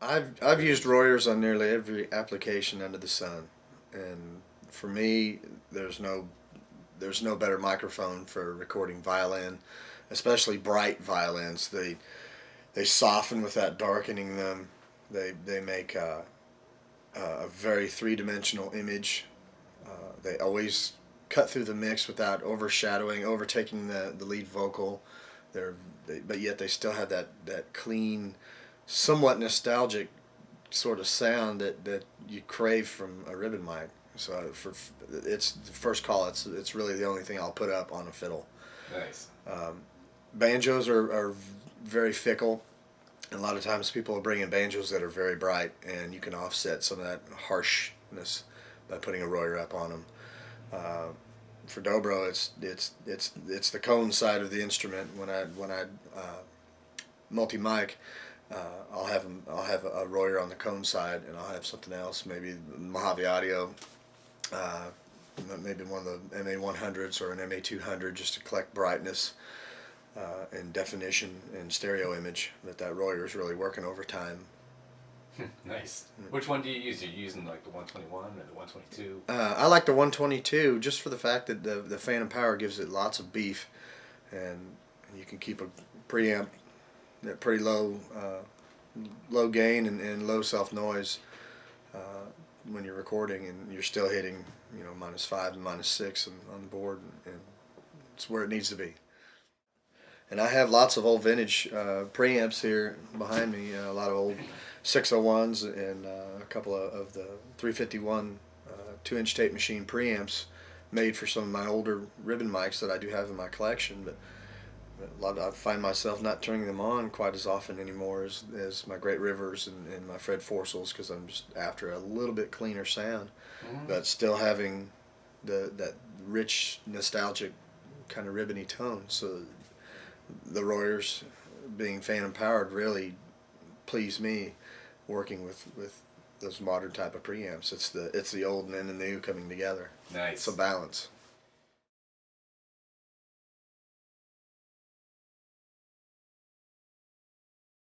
I've used Royers on nearly every application under the sun, and for me, there's no there's no better microphone for recording violin, especially bright violins. They soften without darkening them. They make a very three-dimensional image. They always cut through the mix without overshadowing, overtaking the lead vocal. But yet they still have that clean, somewhat nostalgic sort of sound that you crave from a ribbon mic. So it's the first call. It's really the only thing I'll put up on a fiddle. Nice. Banjos are very fickle. And a lot of times people will bring in banjos that are very bright, and you can offset some of that harshness by putting a Royer up on them. For dobro, it's the cone side of the instrument. When I multi mic, I'll have a Royer on the cone side, and I'll have something else, maybe Mojave Audio, maybe one of the MA100s or an MA200, just to collect brightness and definition and stereo image. That Royer is really working overtime. Nice. Which one do you use? Are you using like the 121 or the 122? I like the 122 just for the fact that the phantom power gives it lots of beef, and you can keep a preamp at pretty low gain and low self noise when you're recording, and you're still hitting -5 and -6 on the board, and it's where it needs to be. And I have lots of old vintage preamps here behind me, a lot of old 601s and a couple of the 351 2-inch tape machine preamps made for some of my older ribbon mics that I do have in my collection. But I find myself not turning them on quite as often anymore as my Great Rivers and my Fred Forsels, because I'm just after a little bit cleaner sound, but still having that rich, nostalgic kind of ribbony tone. So the Royers, being phantom powered, really please me working with those modern type of preamps. It's the old and the new coming together. Nice. It's a balance.